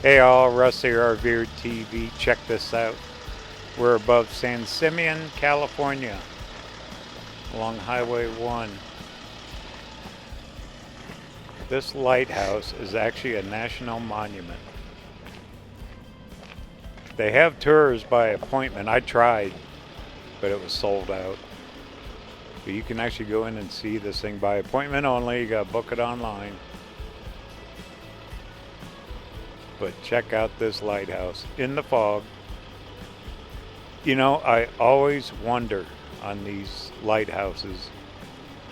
Hey all, Russ here, RVerTV. Check this out. We're above San Simeon, California, along Highway 1. This lighthouse is actually a national monument. They have tours by appointment. I tried, but it was sold out. But you can actually go in and see this thing by appointment only. You gotta book it online. But check out this lighthouse in the fog. You know, I always wonder on these lighthouses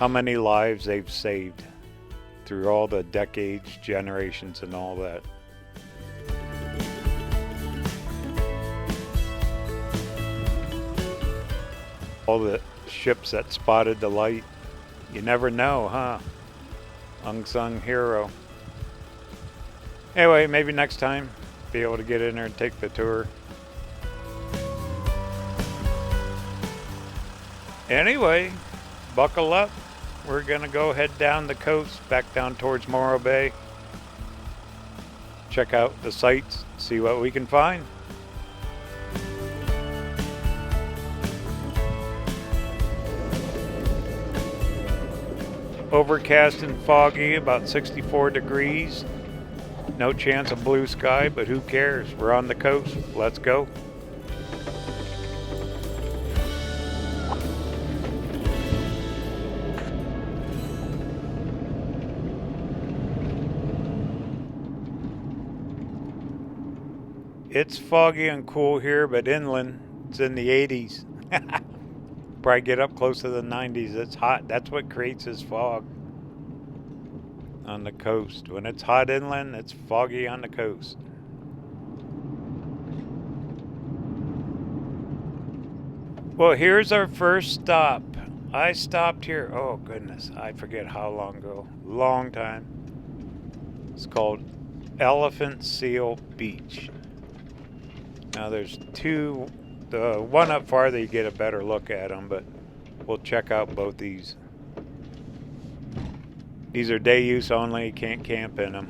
how many lives they've saved through all the decades, generations, and all that. All the ships that spotted the light. You never know, huh? Unsung hero. Anyway, maybe next time, be able to get in there and take the tour. Anyway, buckle up. We're gonna go head down the coast, back down towards Morro Bay. Check out the sights, see what we can find. Overcast and foggy, about 64 degrees. No chance of blue sky, but who cares? We're on the coast. Let's go. It's foggy and cool here, but inland, it's in the 80s. Probably get up close to the 90s. It's hot. That's what creates this fog on the coast. When it's hot inland, it's foggy on the coast. Well, here's our first stop. I stopped here, oh goodness, I forget how long ago. Long time. It's called Elephant Seal Beach. Now there's two, the one up farther you get a better look at them, but we'll check out both these. These are day use only, can't camp in them.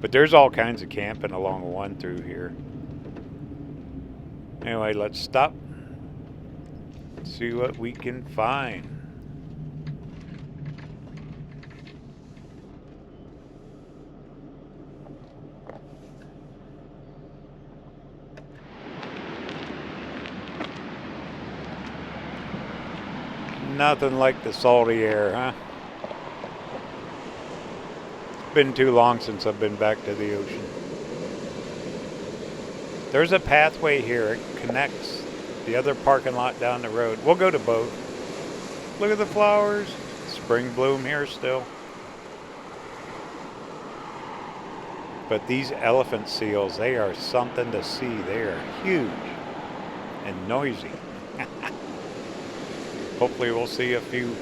But there's all kinds of camping along one through here. Anyway, let's stop. See what we can find. Nothing like the salty air, huh? Been too long since I've been back to the ocean. There's a pathway here. It connects the other parking lot down the road. We'll go to both. Look at the flowers. Spring bloom here still. But these elephant seals, they are something to see. They are huge and noisy. Hopefully we'll see a few.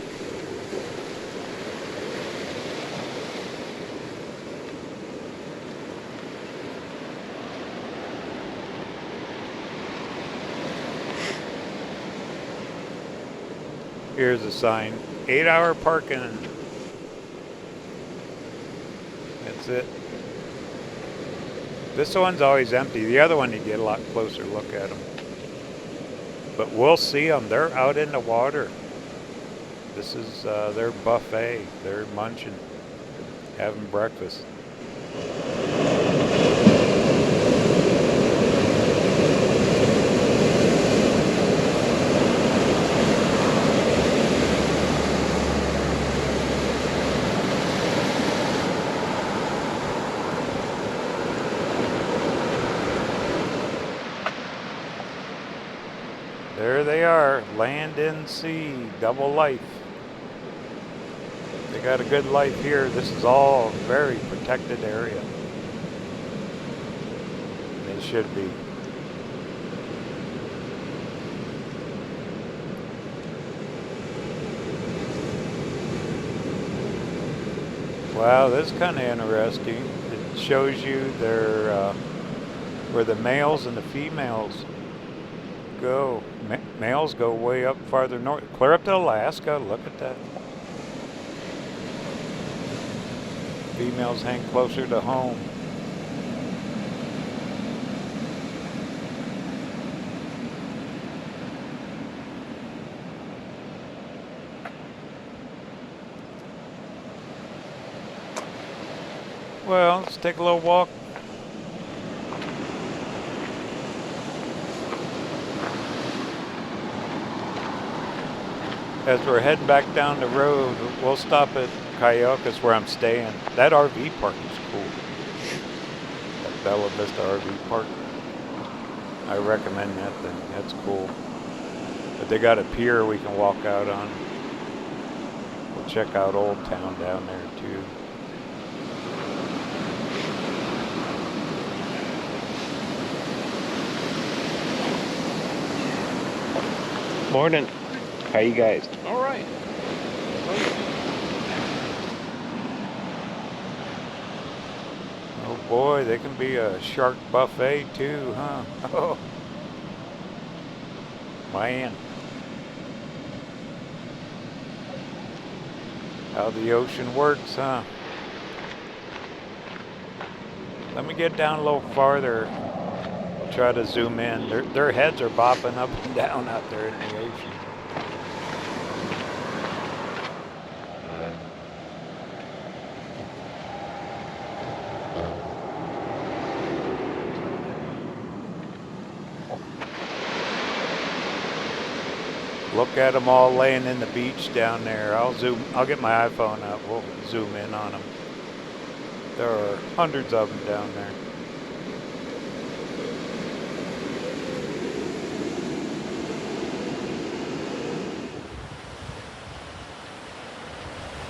Here's a sign, 8-hour parking. That's it. This one's always empty. The other one you get a lot closer look at them. But we'll see them. They're out in the water. This is their buffet. They're munching, having breakfast. There they are, land and sea, double life. They got a good life here. This is all a very protected area. They should be. Wow, this is kind of interesting. It shows you their where the males and the females go. Males go way up farther north, clear up to Alaska. Look at that. Females hang closer to home. Well, let's take a little walk. As we're heading back down the road, we'll stop at Cayucus where I'm staying. That RV park is cool. That Bella Vista RV park. I recommend that thing. That's cool. But they got a pier we can walk out on. We'll check out Old Town down there too. Morning. How you guys? All right. Oh boy, they can be a shark buffet too, huh? Oh, man. How the ocean works, huh? Let me get down a little farther. I'll try to zoom in. Their heads are bopping up and down out there in the ocean. Look at them all laying in the beach down there. I'll get my iPhone up. We'll zoom in on them. There are hundreds of them down there.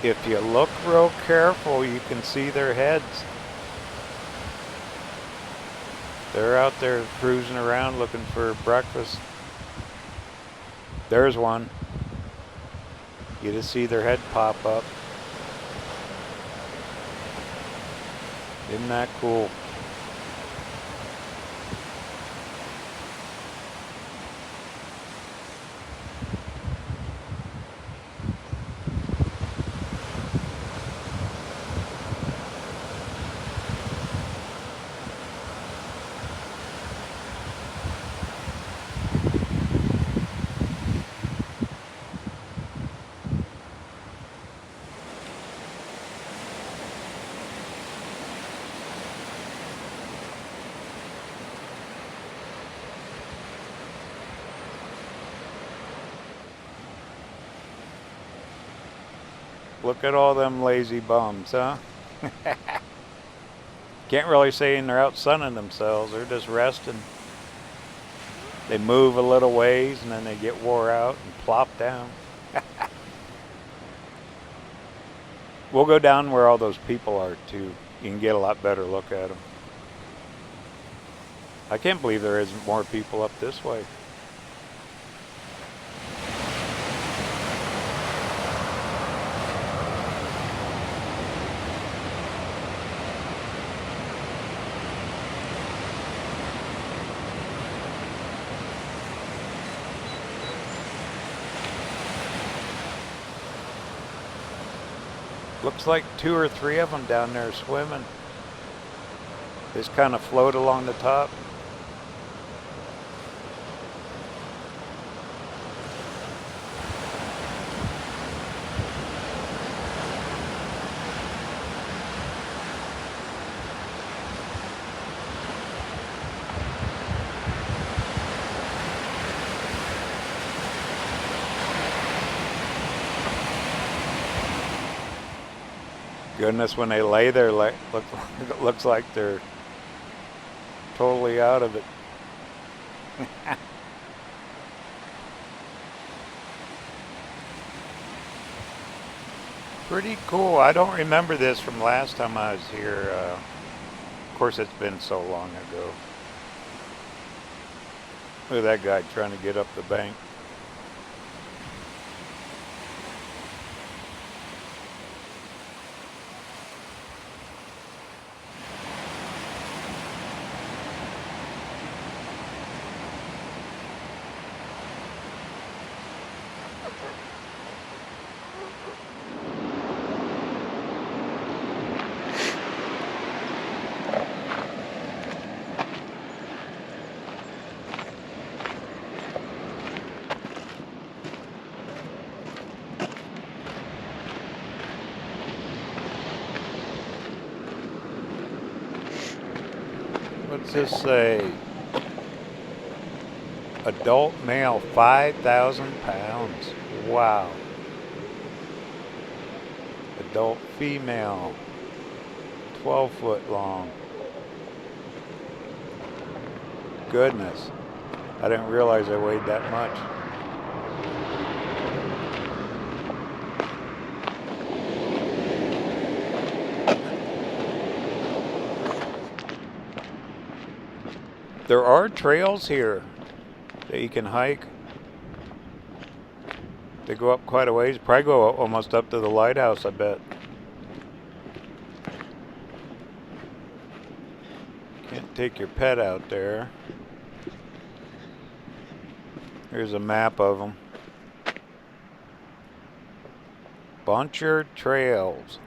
If you look real careful, you can see their heads. They're out there cruising around looking for breakfast. There's one. You just see their head pop up. Isn't that cool? Look at all them lazy bums, huh? Can't really say they're out sunning themselves. They're just resting. They move a little ways and then they get wore out and plop down. We'll go down where all those people are too. You can get a lot better look at them. I can't believe there isn't more people up this way. Looks like 2 or 3 of them down there swimming. They just kind of float along the top. Goodness, when they lay there, looks like they're totally out of it. Pretty cool. I don't remember this from last time I was here. Of course, it's been so long ago. Look at that guy trying to get up the bank. What's this say? Adult male, 5,000 pounds. Wow. Adult female, 12 foot long. Goodness. I didn't realize I weighed that much. There are trails here that you can hike. They go up quite a ways. Probably go almost up to the lighthouse, I bet. Can't take your pet out there. Here's a map of them. Buncher Trails.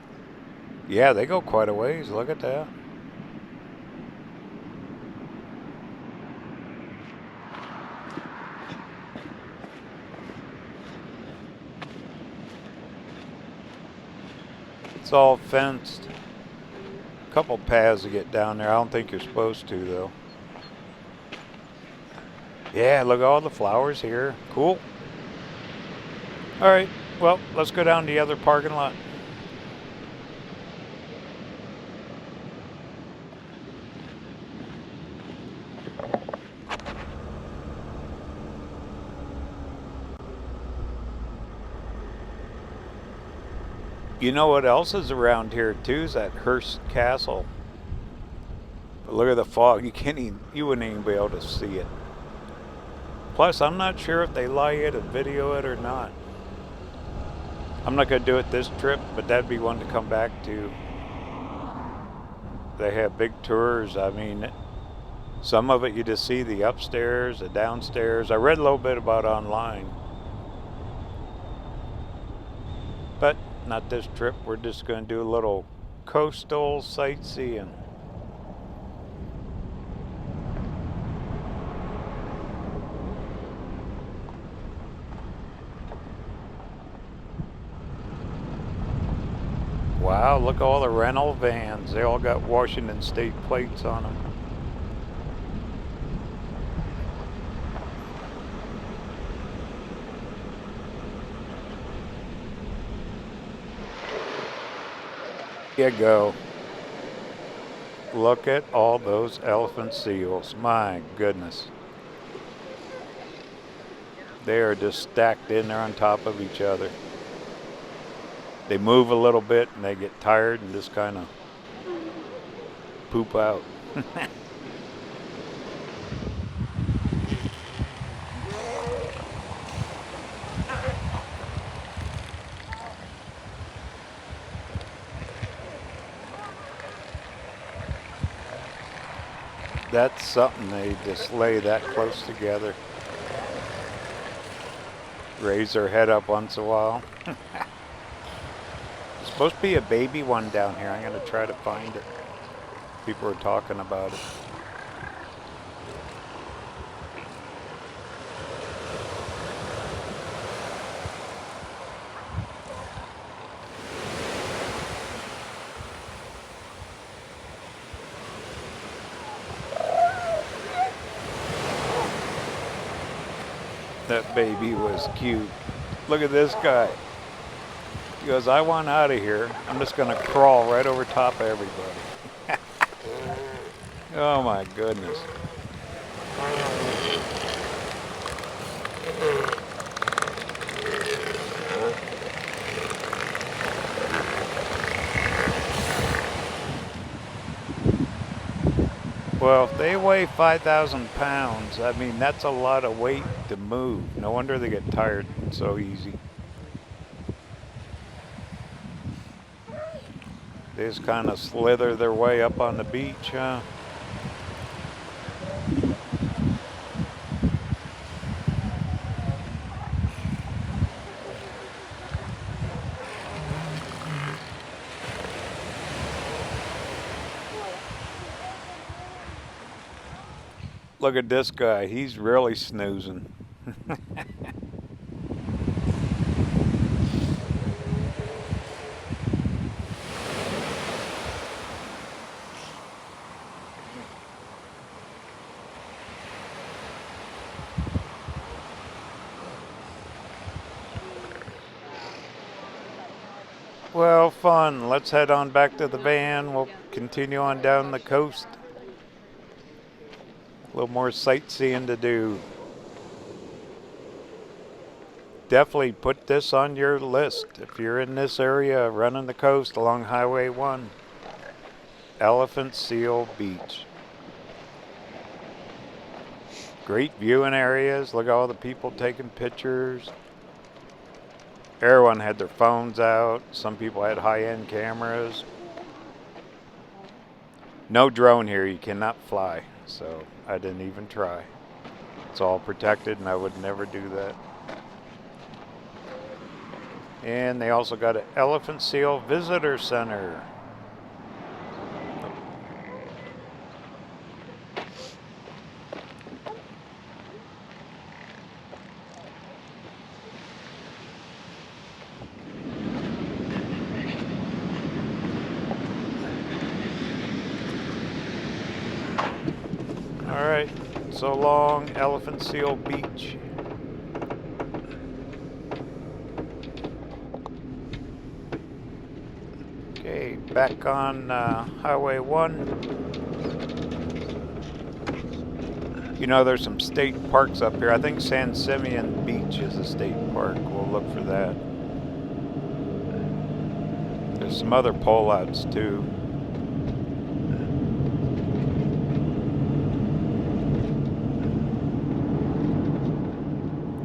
Yeah, they go quite a ways. Look at that. It's all fenced. A couple paths to get down there. I don't think you're supposed to, though. Yeah, look at all the flowers here. Cool. All right, well, let's go down to the other parking lot. You know what else is around here too is that Hearst Castle. But look at the fog. You wouldn't even be able to see it. Plus, I'm not sure if they allow you to video it or not. I'm not going to do it this trip, but that'd be one to come back to. They have big tours. I mean, some of it you just see the upstairs, the downstairs. I read a little bit about online. But not this trip. We're just going to do a little coastal sightseeing. Wow, look at all the rental vans. They all got Washington State plates on them. Here you go. Look at all those elephant seals. My goodness. They are just stacked in there on top of each other. They move a little bit and they get tired and just kind of poop out. That's something, they just lay that close together. Raise their head up once in a while. There's supposed to be a baby one down here. I'm going to try to find it. People are talking about it. That baby was cute. Look at this guy. He goes, I want out of here. I'm just going to crawl right over top of everybody. Oh my goodness. Well, if they weigh 5,000 pounds, I mean, that's a lot of weight to move. No wonder they get tired so easy. They just kind of slither their way up on the beach, huh? Look at this guy. He's really snoozing. Well, fun. Let's head on back to the van. We'll continue on down the coast. A little more sightseeing to do. Definitely put this on your list if you're in this area running the coast along Highway 1. Elephant Seal Beach. Great viewing areas. Look at all the people taking pictures. Everyone had their phones out. Some people had high-end cameras. No drone here. You cannot fly. So I didn't even try. It's all protected and I would never do that. And they also got an Elephant Seal Visitor Center. All right, so long, Elephant Seal Beach. Okay, back on Highway 1. You know, there's some state parks up here. I think San Simeon Beach is a state park. We'll look for that. There's some other pullouts too.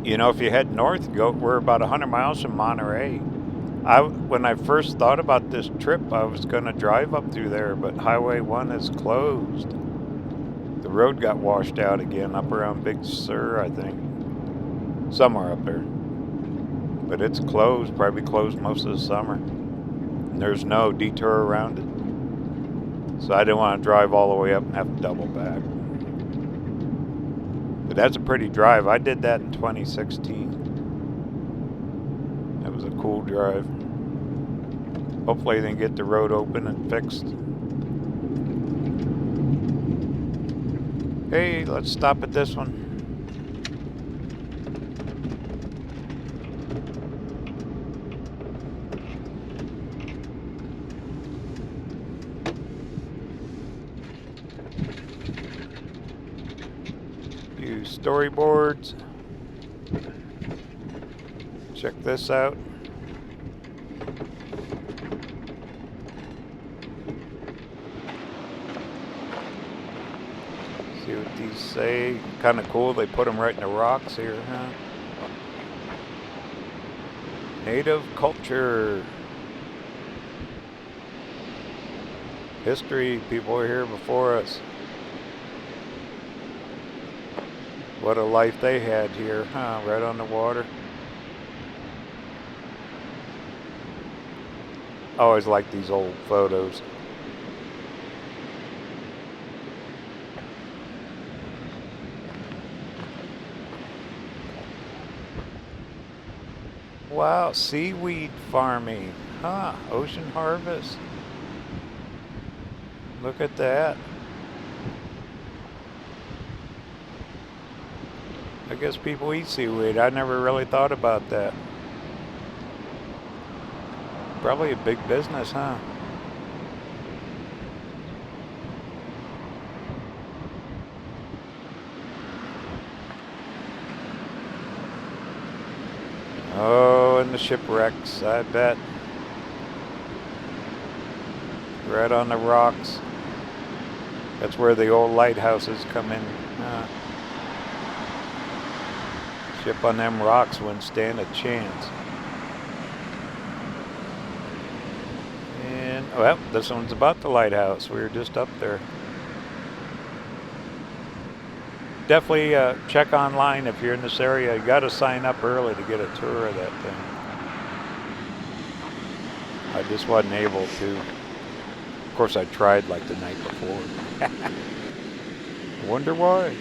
You know, if you head north, we're about 100 miles from Monterey. When I first thought about this trip, I was going to drive up through there, but Highway 1 is closed. The road got washed out again up around Big Sur, I think. Somewhere up there. But it's closed, probably closed most of the summer. And there's no detour around it. So I didn't want to drive all the way up and have to double back. But that's a pretty drive. I did that in 2016. That was a cool drive. Hopefully they can get the road open and fixed. Hey, let's stop at this one. Few storyboards. Check this out. See what these say. Kind of cool. They put them right in the rocks here, huh? Native culture. History. People were here before us. What a life they had here, huh? Right on the water. I always like these old photos. Wow, seaweed farming. Huh, ocean harvest. Look at that. I guess people eat seaweed. I never really thought about that. Probably a big business, huh? Oh, and the shipwrecks, I bet. Right on the rocks. That's where the old lighthouses come in. Ship on them rocks wouldn't stand a chance. And, well, this one's about the lighthouse. We were just up there. Definitely check online if you're in this area. You got to sign up early to get a tour of that thing. I just wasn't able to. Of course, I tried like the night before. Wonder why.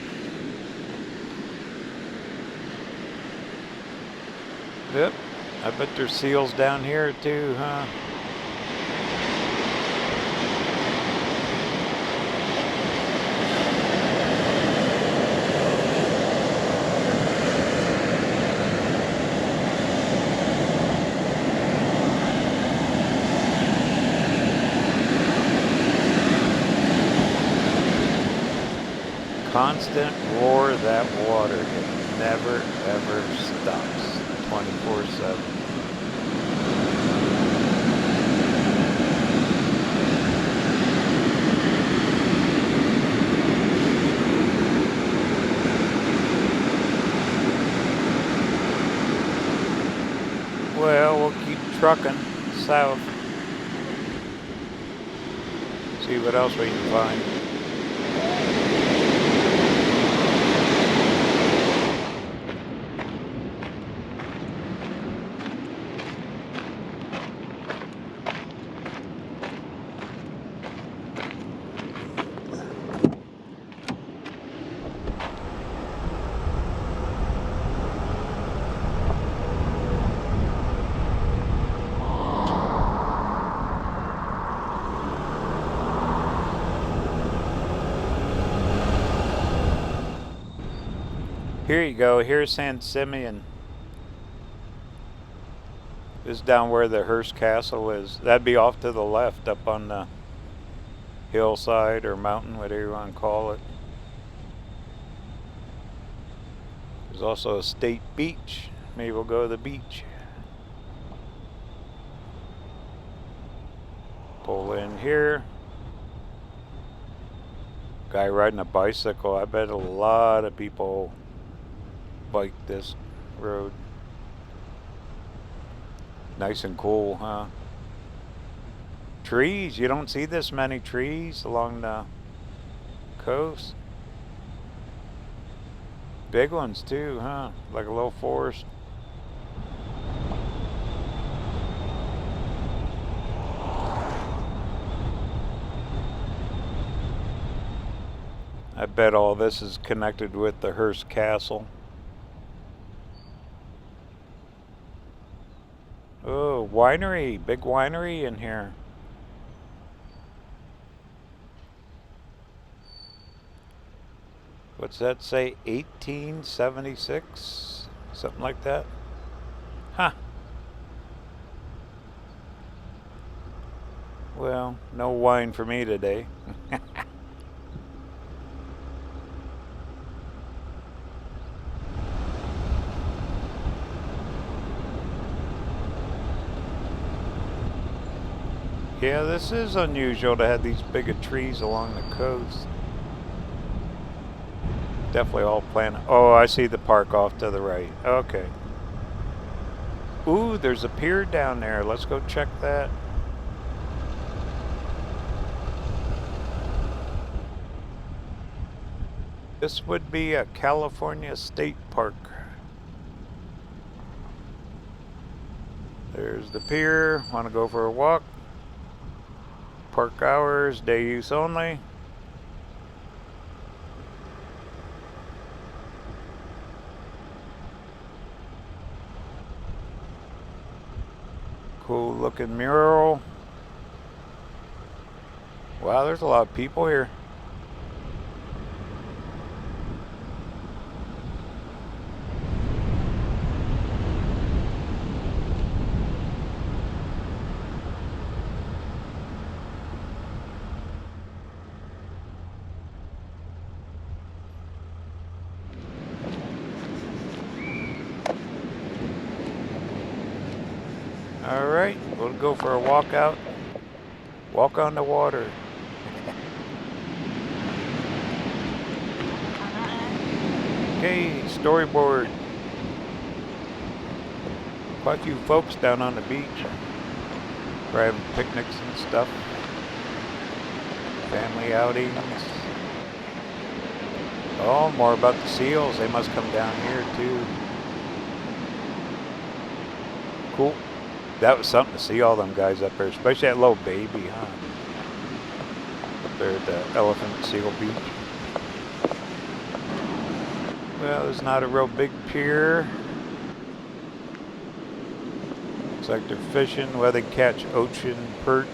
Yep, I bet there's seals down here too, huh? constant roar of that water. It never ever stops. 24/7. Well, we'll keep trucking south. See what else we can find. Here you go. Here's San Simeon. This is down where the Hearst Castle is. That'd be off to the left, up on the hillside or mountain, whatever you want to call it. There's also a state beach. Maybe we'll go to the beach. Pull in here. Guy riding a bicycle. I bet a lot of people bike this road. Nice and cool, huh? Trees. You don't see this many trees along the coast. Big ones too, huh? Like a little forest. I bet all this is connected with the Hearst Castle. Oh, winery. Big winery in here. What's that say? 1876? Something like that? Huh. Well, no wine for me today. Yeah, this is unusual to have these big of trees along the coast. Definitely all planted. Oh, I see the park off to the right. Okay. Ooh, there's a pier down there. Let's go check that. This would be a California State Park. There's the pier. Want to go for a walk? Park hours, day use only. Cool looking mural. Wow, there's a lot of people here. Alright, we'll go for a walk out. Walk on the water. Okay, storyboard. Quite a few folks down on the beach. We're having picnics and stuff. Family outings. Oh, more about the seals. They must come down here too. Cool. That was something to see all them guys up there, especially that little baby, huh? Up there at the Elephant Seal Beach. Well, there's not a real big pier. Looks like they're fishing. Well, they catch ocean perch.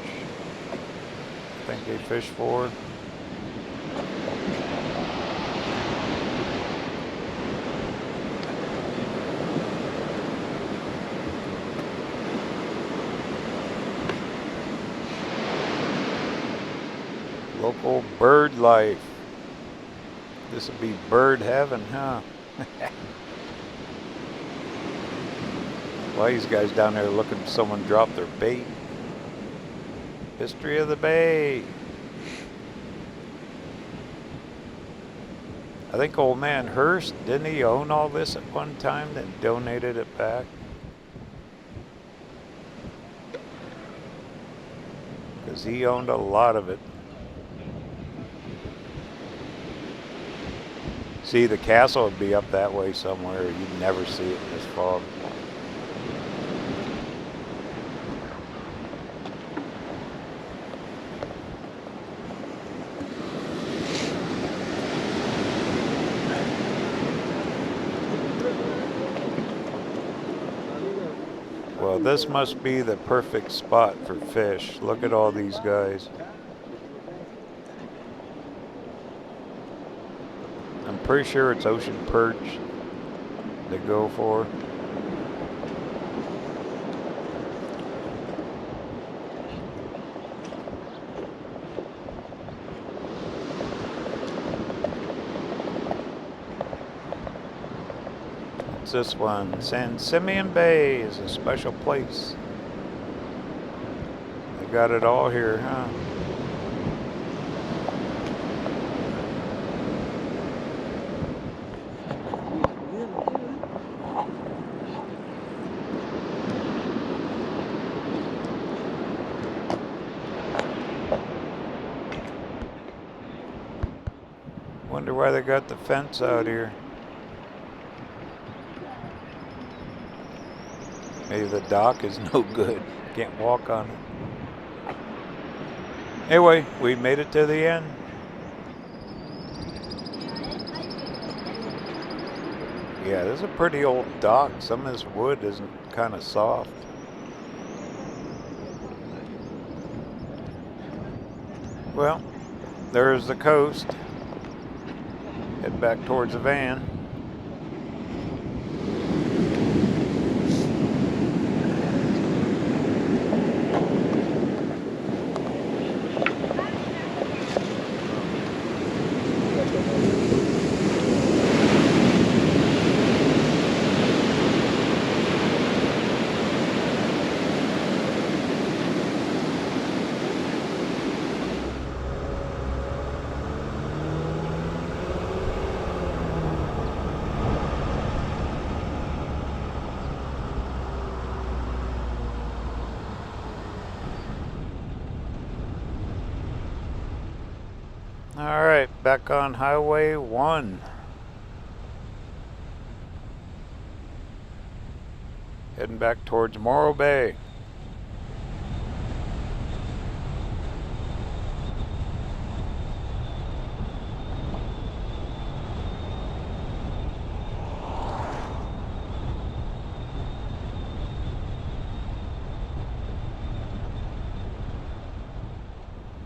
I think they fish for. Local bird life. This would be bird heaven, huh? Why these guys down there looking for someone drop their bait? History of the Bay. I think old man Hearst, didn't he own all this at one time, then donated it back? Because he owned a lot of it. See, the castle would be up that way somewhere. You'd never see it in this fog. Well, this must be the perfect spot for fish. Look at all these guys. I'm pretty sure it's ocean perch they go for. This one, San Simeon Bay, is a special place. They got it all here, huh? Wonder why they got the fence out here. Maybe the dock is no good. Can't walk on it. Anyway, we made it to the end. Yeah, this is a pretty old dock. Some of this wood isn't kind of soft. Well, there's the coast. Head back towards the van. All right, back on Highway 1. Heading back towards Morro Bay.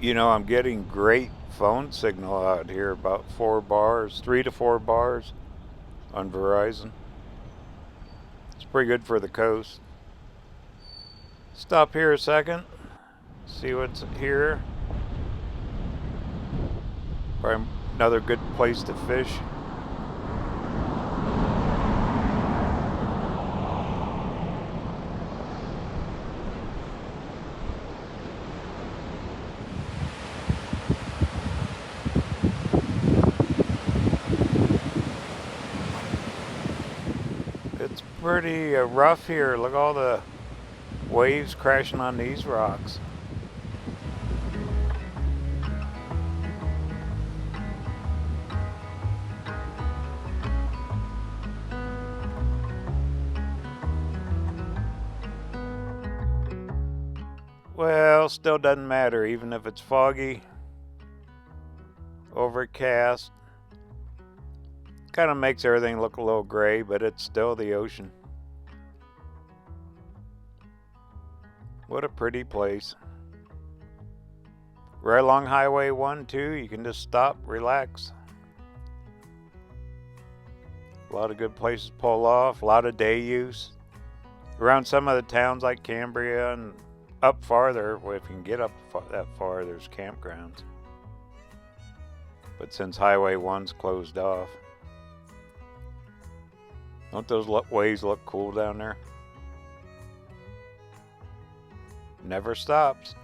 You know, I'm getting great phone signal out here, about 4 bars, 3 to 4 bars on Verizon. It's pretty good for the coast. Stop here a second, see what's here. Probably another good place to fish. It's pretty rough here. Look at all the waves crashing on these rocks. Well, still doesn't matter, even if it's foggy, overcast. Kind of makes everything look a little gray, but it's still the ocean. What a pretty place. Right along Highway 1 too, you can just stop, relax. A lot of good places to pull off, a lot of day use. Around some of the towns like Cambria and up farther, well, if you can get up that far, there's campgrounds. But since Highway 1's closed off, don't those ways look cool down there? Never stops.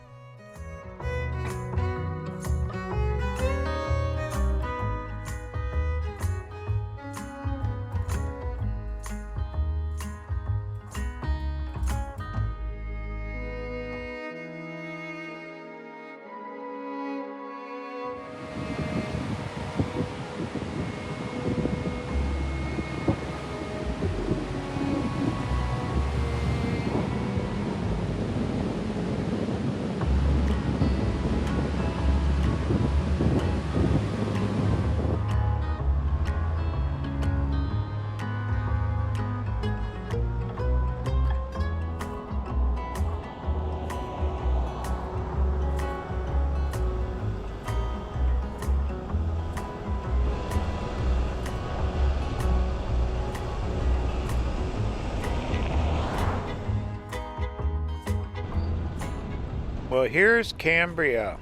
Well, here's Cambria.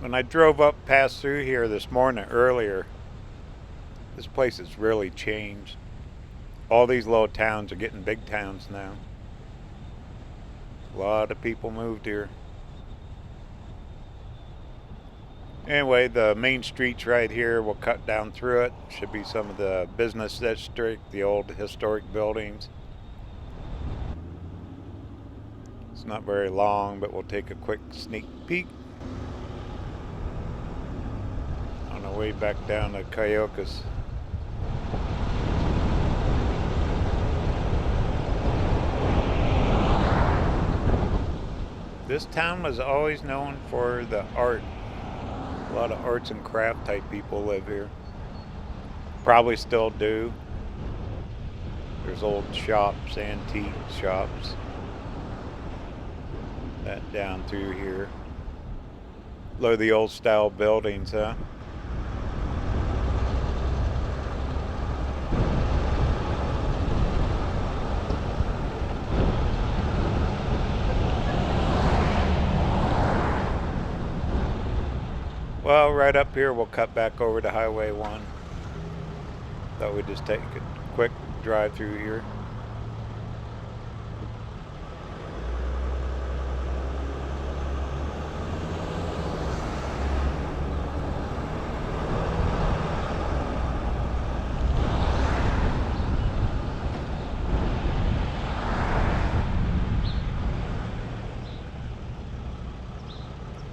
When I drove up past through here this morning earlier, this place has really changed. All these little towns are getting big towns now. A lot of people moved here. Anyway, the main streets right here, we'll cut down through it. Should be some of the business district, the old historic buildings. It's not very long, but we'll take a quick sneak peek. On our way back down to Cayucus. This town was always known for the art. A lot of arts and craft type people live here. Probably still do. There's old shops, antique shops. That down through here. Look at the old style buildings, huh? Well, right up here we'll cut back over to Highway 1. Thought we'd just take a quick drive through here.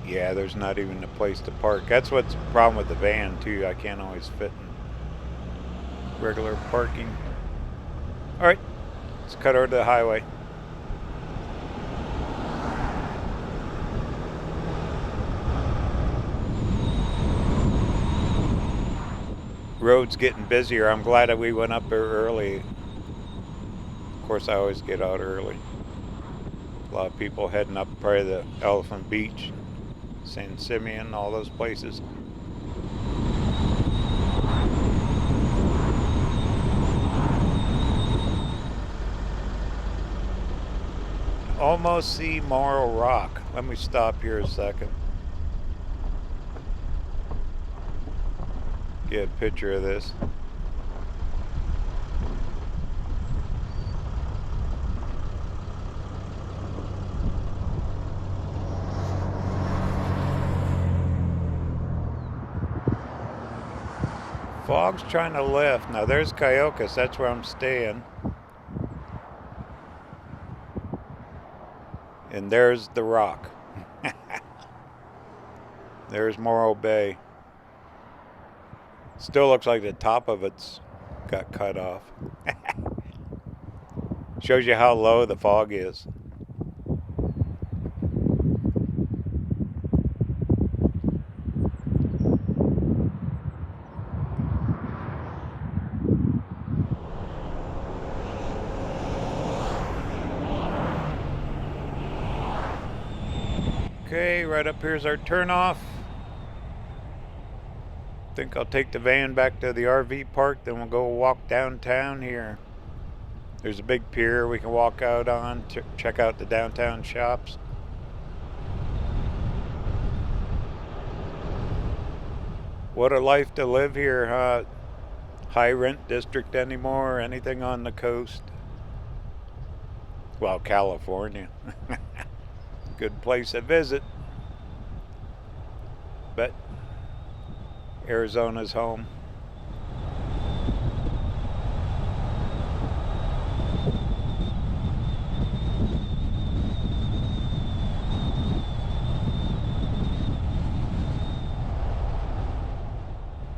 Yeah, there's not even a place to park. That's what's the problem with the van too. I can't always fit in regular parking. Alright, let's cut over to the highway. Road's getting busier. I'm glad that we went up there early. Of course, I always get out early. A lot of people heading up probably the Elephant Beach, San Simeon, all those places. Almost see Morro Rock. Let me stop here a second. Get a picture of this. Fog's trying to lift. Now there's Cayucus, that's where I'm staying. And there's the rock. There's Morro Bay. Still looks like the top of it's got cut off. Shows you how low the fog is. Okay, right up here's our turnoff. Think I'll take the van back to the RV park, then we'll go walk downtown here. There's a big pier we can walk out on to check out the downtown shops. What a life to live here, huh? High rent district anymore, anything on the coast. Well, California. Good place to visit. But Arizona's home.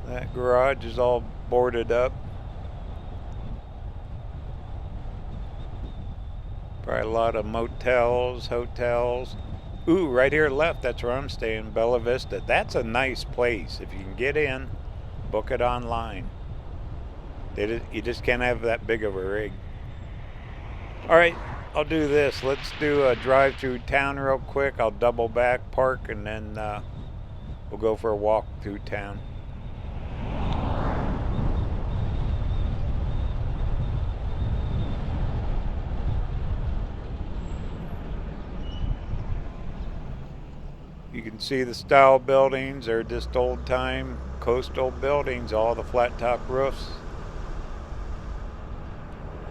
That garage is all boarded up. Probably a lot of motels, hotels. Ooh, right here left, that's where I'm staying, Bella Vista. That's a nice place. If you can get in, book it online. You just can't have that big of a rig. All right, I'll do this. Let's do a drive through town real quick. I'll double back, park, and then we'll go for a walk through town. You can see the style buildings. They're just old time coastal buildings, all the flat top roofs.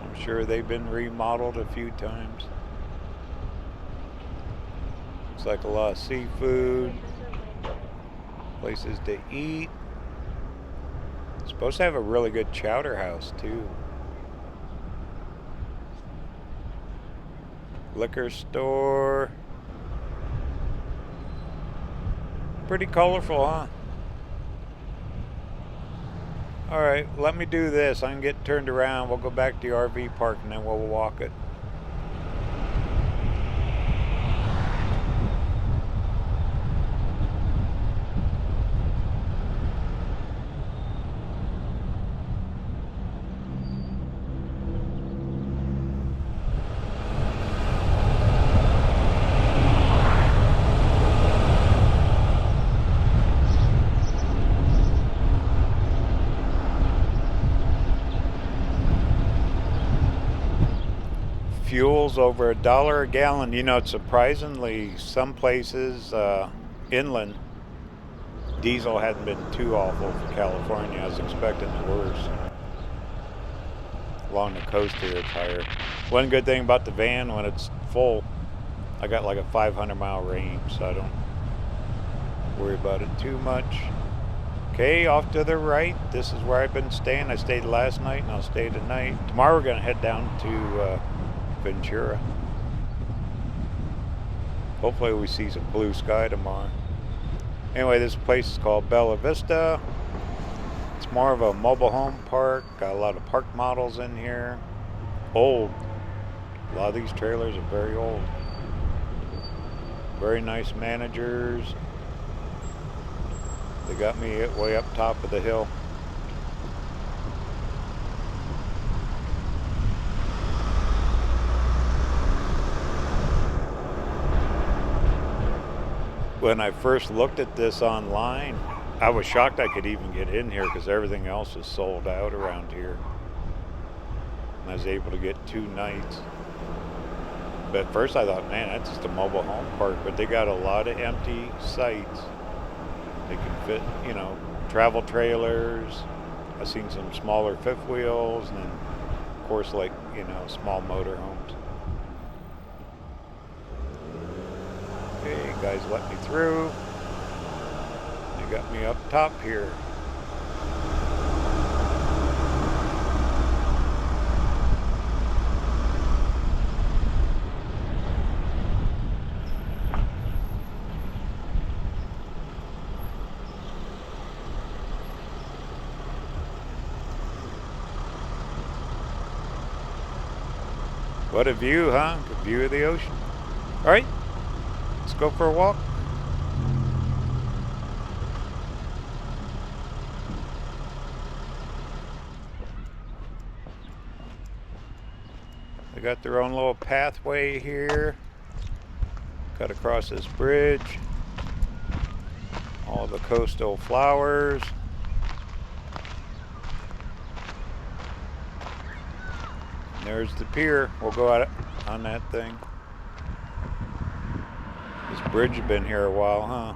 I'm sure they've been remodeled a few times. Looks like a lot of seafood, places to eat. Supposed to have a really good chowder house too. Liquor store. Pretty colorful, huh? Alright, let me do this. I can get turned around. We'll go back to the RV park and then we'll walk it. Fuel's over $1 a gallon. You know, it's surprisingly, some places inland, diesel hasn't been too awful for California. I was expecting the worst. Along the coast here, it's higher. One good thing about the van, when it's full, I got like a 500-mile range, so I don't worry about it too much. Okay, off to the right. This is where I've been staying. I stayed last night and I'll stay tonight. Tomorrow we're gonna head down to Ventura. Hopefully we see some blue sky tomorrow. Anyway, this place is called Bella Vista. It's more of a mobile home park. Got a lot of park models in here. Old. A lot of these trailers are very old. Very nice managers. They got me way up top of the hill. When I first looked at this online, I was shocked I could even get in here because everything else is sold out around here. And I was able to get 2 nights. But at first I thought, man, that's just a mobile home park. But they got a lot of empty sites. They can fit, you know, travel trailers. I've seen some smaller fifth wheels, and then, of course, like, you know, small motorhomes. Okay, guys, let me through. They got me up top here. What a view, huh? Good view of the ocean. All right, let's go for a walk. They got their own little pathway here. Cut across this bridge. All the coastal flowers. There's the pier. We'll go out on that thing. This bridge has been here a while, huh?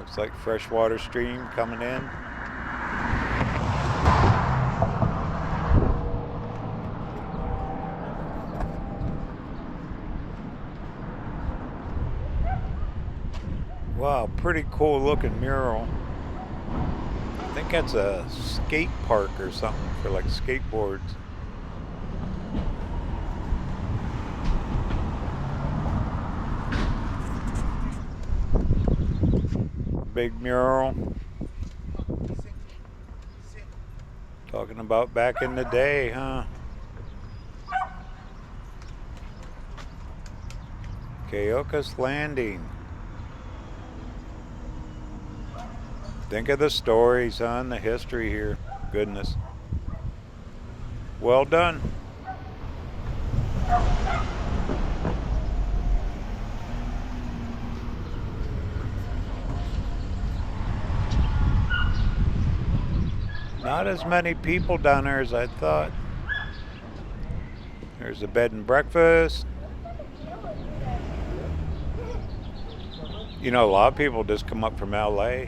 Looks like freshwater stream coming in. Wow, pretty cool looking mural. I think that's a skate park or something for like skateboards. Big mural. Talking about back in the day, huh? Cayucus Landing. Think of the stories, son, the history here. Goodness. Well done. Not as many people down there as I thought. There's a bed and breakfast. You know, a lot of people just come up from LA.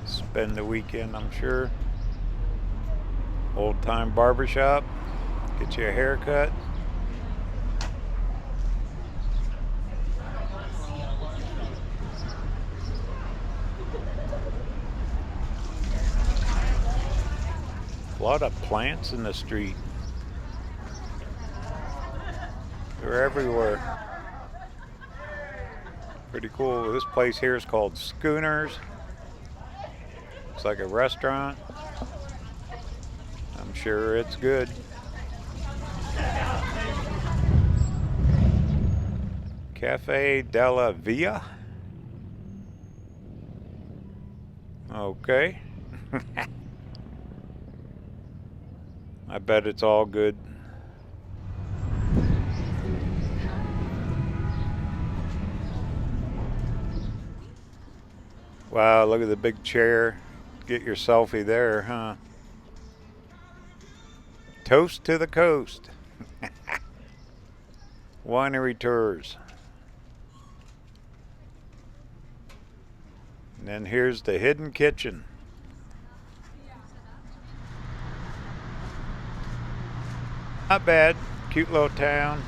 Spend the weekend, I'm sure. Old time barbershop. Get you a haircut. A lot of plants in the street. They're everywhere. Pretty cool. This place here is called Schooners. It's like a restaurant. I'm sure it's good. Cafe della Via. Okay. I bet it's all good. Wow, look at the big chair. Get your selfie there, huh? Toast to the coast. Winery tours. And then here's the hidden kitchen. Not bad. Cute little town.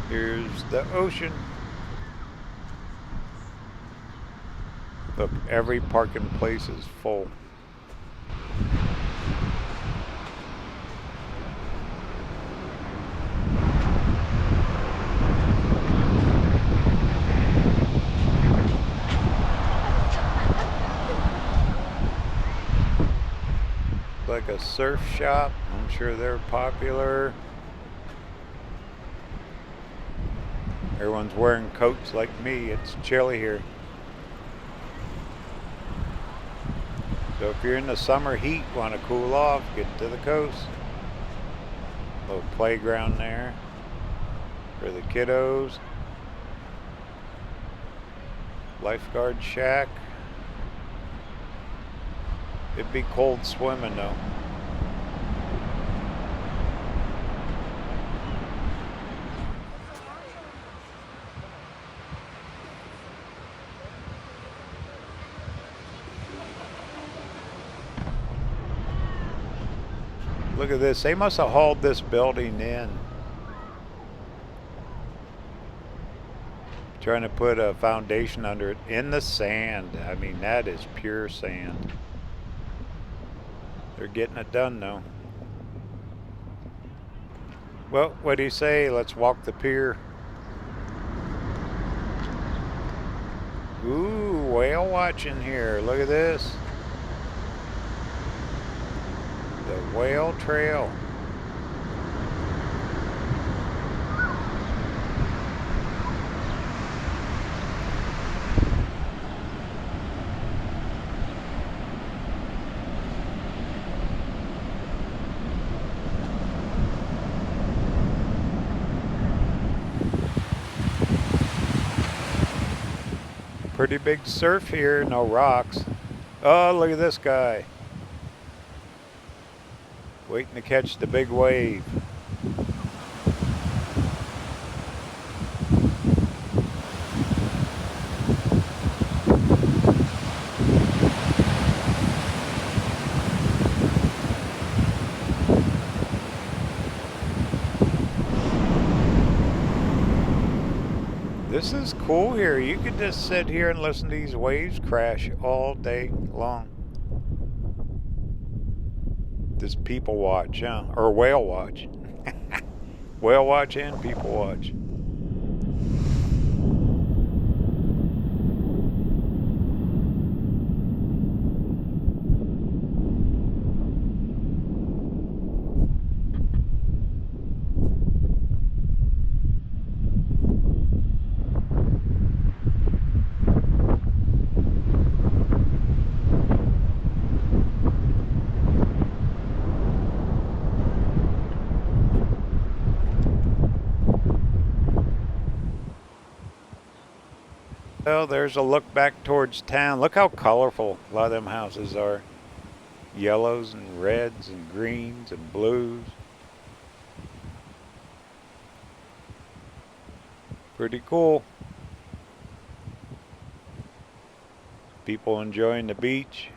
Here's the ocean. Look, every parking place is full. Like a surf shop. I'm sure they're popular. Everyone's wearing coats like me. It's chilly here. So if you're in the summer heat, want to cool off, get to the coast. Little playground there for the kiddos. Lifeguard shack. It'd be cold swimming though. Look at this. They must have hauled this building in. Trying to put a foundation under it in the sand. I mean, that is pure sand. They're getting it done though. Well, what do you say? Let's walk the pier. Ooh, whale watching here. Look at this. The whale trail. Pretty big surf here, no rocks. Oh, look at this guy. Waiting to catch the big wave. This is cool here. You could just sit here and listen to these waves crash all day long. This people watch, huh? Or whale watch. Whale watch and people watch. Well, there's a look back towards town. Look how colorful a lot of them houses are. Yellows and reds and greens and blues. Pretty cool. People enjoying the beach.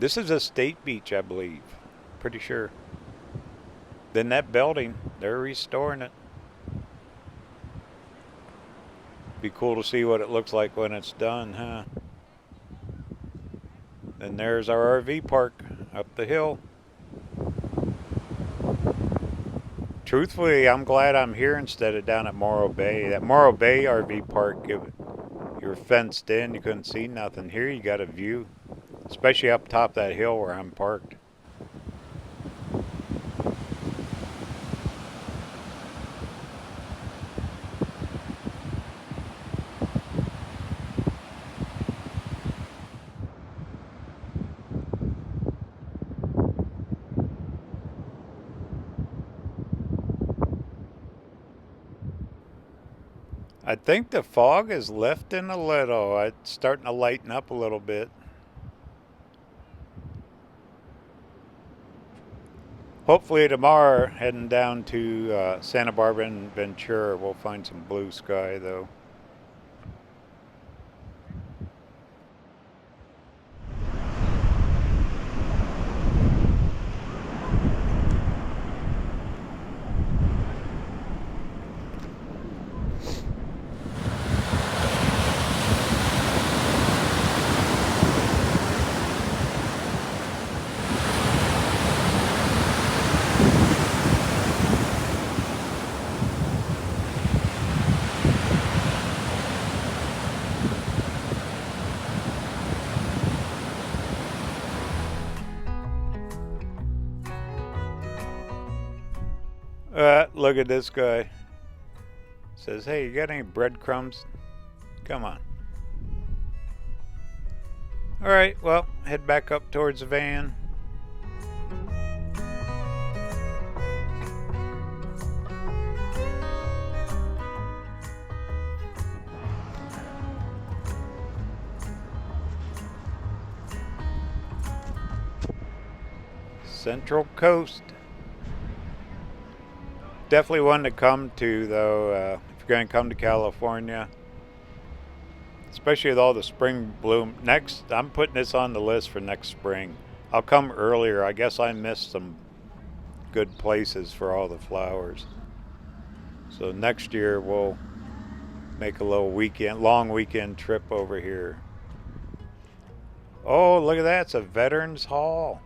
This is a state beach, I believe. Pretty sure. Then that building, they're restoring it. Be cool to see what it looks like when it's done, huh? And there's our RV park up the hill. Truthfully, I'm glad I'm here instead of down at Morro Bay. That Morro Bay RV park, you were fenced in, you couldn't see nothing. Here you got a view, especially up top that hill where I'm parked. I think the fog is lifting a little. It's starting to lighten up a little bit. Hopefully tomorrow, heading down to Santa Barbara and Ventura, we'll find some blue sky though. Look at this guy. Says, hey, you got any breadcrumbs? Come on. Alright, well, head back up towards the van. Central Coast. Definitely one to come to though, if you're going to come to California, especially with all the spring bloom. Next, I'm putting this on the list for next spring. I'll come earlier. I guess I missed some good places for all the flowers. So next year we'll make a little long weekend trip over here. Oh, look at that, it's a Veterans Hall.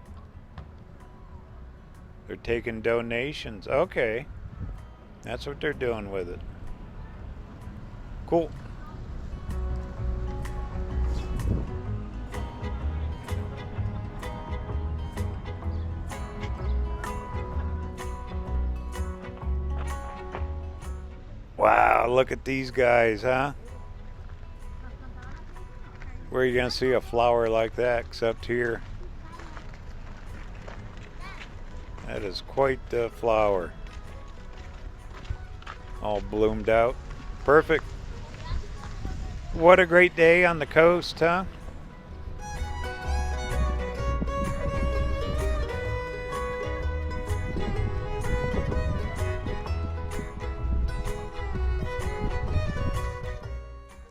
They're taking donations. Okay. That's what they're doing with it. Cool. Wow, look at these guys, huh? Where are you going to see a flower like that except here? That is quite the flower. All bloomed out. Perfect. What a great day on the coast, huh?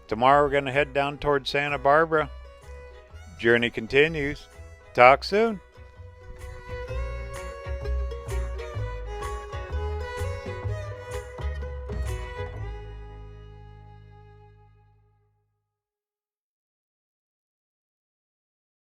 Tomorrow we're going to head down towards Santa Barbara. Journey continues. Talk soon.